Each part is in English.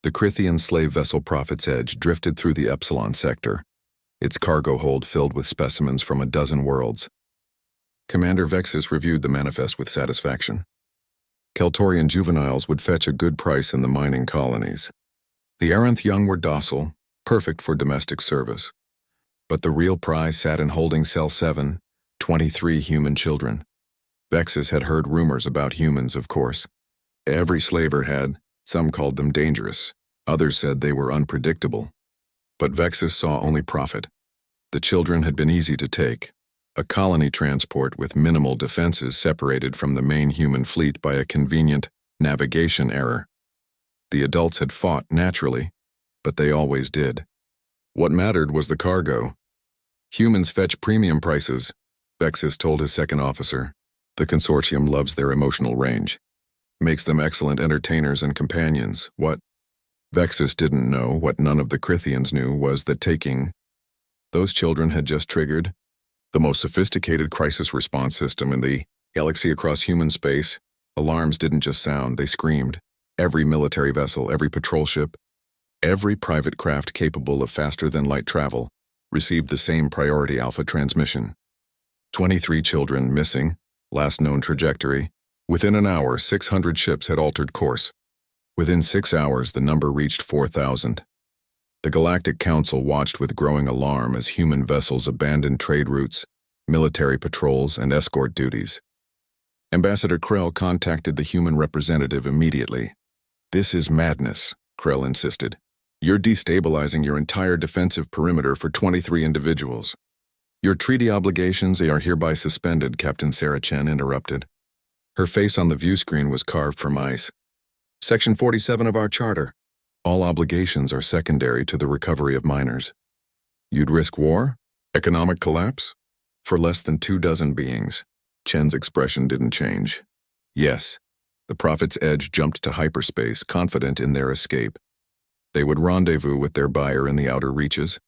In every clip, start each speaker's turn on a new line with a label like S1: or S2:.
S1: The Crithian slave vessel Prophet's Edge drifted through the Epsilon sector, its cargo hold filled with specimens from a dozen worlds. Commander Vexus reviewed the manifest with satisfaction. Keltorian juveniles would fetch a good price in the mining colonies. The Aranth young were docile, perfect for domestic service. But the real prize sat in holding Cell 7, 23 human children. Vexus had heard rumors about humans, of course. Every slaver had. Some called them dangerous. Others said they were unpredictable. But Vexus saw only profit. The children had been easy to take. A colony transport with minimal defenses separated from the main human fleet by a convenient navigation error. The adults had fought naturally, but they always did. What mattered was the cargo. Humans fetch premium prices, Vexus told his second officer. The consortium loves their emotional range. Makes them excellent entertainers and companions. What Vexus didn't know, what none of the Crithians knew, was that taking those children had just triggered the most sophisticated crisis response system in the galaxy across human space. Alarms didn't just sound, they screamed. Every military vessel, every patrol ship, every private craft capable of faster-than-light travel received the same priority alpha transmission. 23 children missing, last known trajectory. Within an hour, 600 ships had altered course. Within 6 hours, the number reached 4,000. The Galactic Council watched with growing alarm as human vessels abandoned trade routes, military patrols, and escort duties. Ambassador Krell contacted the human representative immediately. "This is madness," Krell insisted. "You're destabilizing your entire defensive perimeter for 23 individuals." "Your treaty obligations are hereby suspended," Captain Sarah Chen interrupted. Her face on the view screen was carved from ice. "Section 47 of our charter. All obligations are secondary to the recovery of miners." "You'd risk war? Economic collapse? For less than 24 beings." Chen's expression didn't change. "Yes." The Prophet's Edge jumped to hyperspace, confident in their escape. They would rendezvous with their buyer in the outer reaches,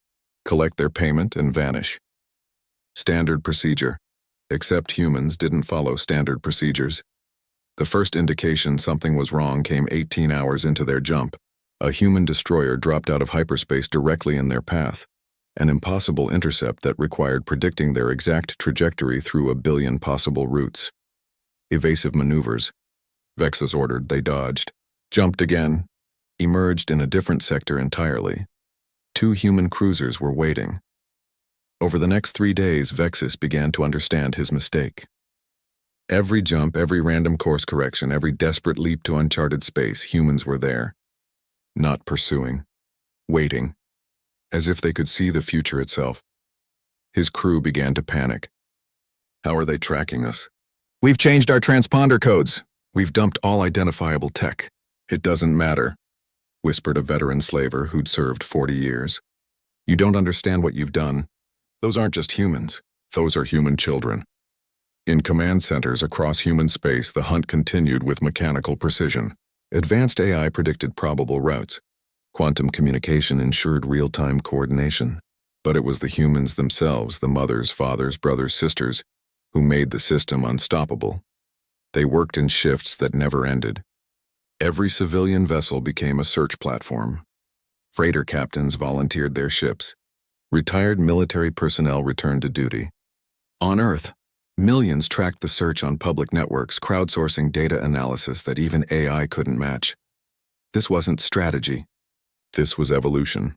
S1: collect their payment, and vanish. Standard procedure. Except humans didn't follow standard procedures. The first indication something was wrong came 18 hours into their jump. A human destroyer dropped out of hyperspace directly in their path, an impossible intercept that required predicting their exact trajectory through a billion possible routes. Evasive maneuvers. Vexus ordered, they dodged, jumped again, emerged in a different sector entirely. 2 human cruisers were waiting. Over the next 3 days, Vexus began to understand his mistake. Every jump, every random course correction, every desperate leap to uncharted space, humans were there. Not pursuing. Waiting. As if they could see the future itself. His crew began to panic. "How are they tracking us?" "We've changed our transponder codes. We've dumped all identifiable tech." "It doesn't matter," whispered a veteran slaver who'd served 40 years. "You don't understand what you've done. Those aren't just humans. Those are human children." In command centers across human space, the hunt continued with mechanical precision. Advanced AI predicted probable routes. Quantum communication ensured real-time coordination. But it was the humans themselves, the mothers, fathers, brothers, sisters, who made the system unstoppable. They worked in shifts that never ended. Every civilian vessel became a search platform. Freighter captains volunteered their ships. Retired military personnel returned to duty. On Earth, millions tracked the search on public networks, crowdsourcing data analysis that even AI couldn't match. This wasn't strategy. This was evolution.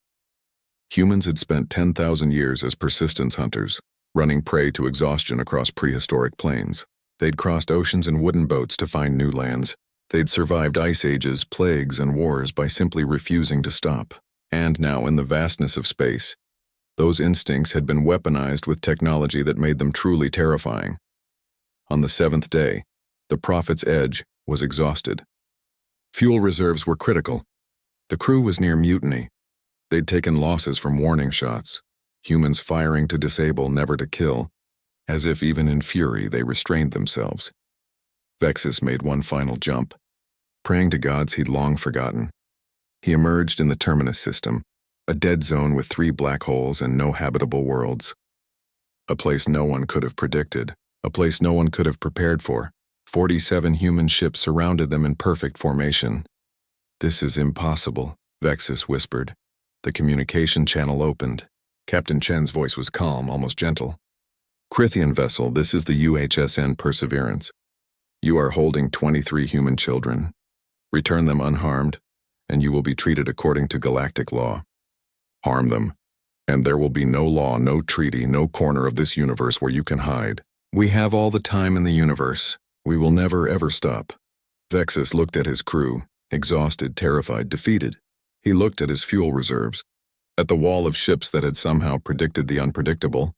S1: Humans had spent 10,000 years as persistence hunters, running prey to exhaustion across prehistoric plains. They'd crossed oceans in wooden boats to find new lands. They'd survived ice ages, plagues, and wars by simply refusing to stop. And now, in the vastness of space, those instincts had been weaponized with technology that made them truly terrifying. On the 7th day, the Prophet's Edge was exhausted. Fuel reserves were critical. The crew was near mutiny. They'd taken losses from warning shots, humans firing to disable, never to kill, as if even in fury they restrained themselves. Vexus made one final jump, praying to gods he'd long forgotten. He emerged in the Terminus system, a dead zone with 3 black holes and no habitable worlds. A place no one could have predicted, a place no one could have prepared for. 47 human ships surrounded them in perfect formation. "This is impossible," Vexus whispered. The communication channel opened. Captain Chen's voice was calm, almost gentle. Crithian vessel, this is the UHSN Perseverance. You are holding 23 human children. Return them unharmed, and you will be treated according to galactic law. Harm them, and there will be no law, no treaty, no corner of this universe where you can hide. We have all the time in the universe. We will never, ever stop. Vexus looked at his crew, exhausted, terrified, defeated. He looked at his fuel reserves, at the wall of ships that had somehow predicted the unpredictable.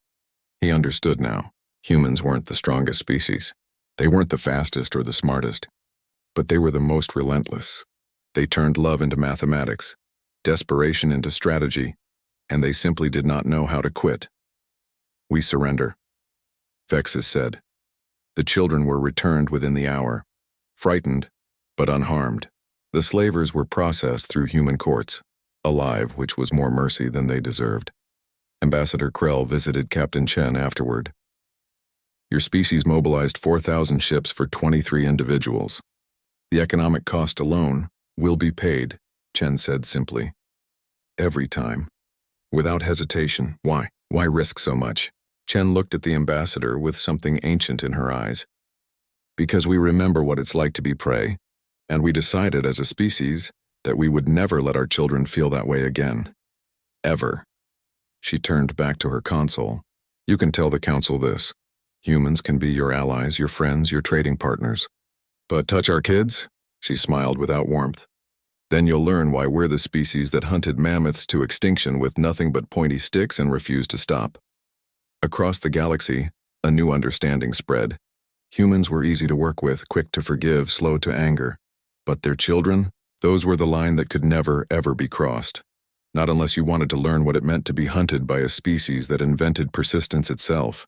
S1: He understood now. Humans weren't the strongest species. They weren't the fastest or the smartest. But they were the most relentless. They turned love into mathematics, desperation into strategy, and they simply did not know how to quit. We surrender, Vexus said. The children were returned within the hour, frightened, but unharmed. The slavers were processed through human courts, alive, which was more mercy than they deserved. Ambassador Krell visited Captain Chen afterward. Your species mobilized 4,000 ships for 23 individuals. The economic cost alone will be paid, Chen said simply. Every time. Without hesitation. Why? Why risk so much? Chen looked at the ambassador with something ancient in her eyes. Because we remember what it's like to be prey, and we decided as a species that we would never let our children feel that way again. Ever. She turned back to her console. You can tell the council this. Humans can be your allies, your friends, your trading partners. But touch our kids? She smiled without warmth. Then you'll learn why we're the species that hunted mammoths to extinction with nothing but pointy sticks and refused to stop. Across the galaxy, a new understanding spread. Humans were easy to work with, quick to forgive, slow to anger. But their children? Those were the line that could never, ever be crossed. Not unless you wanted to learn what it meant to be hunted by a species that invented persistence itself.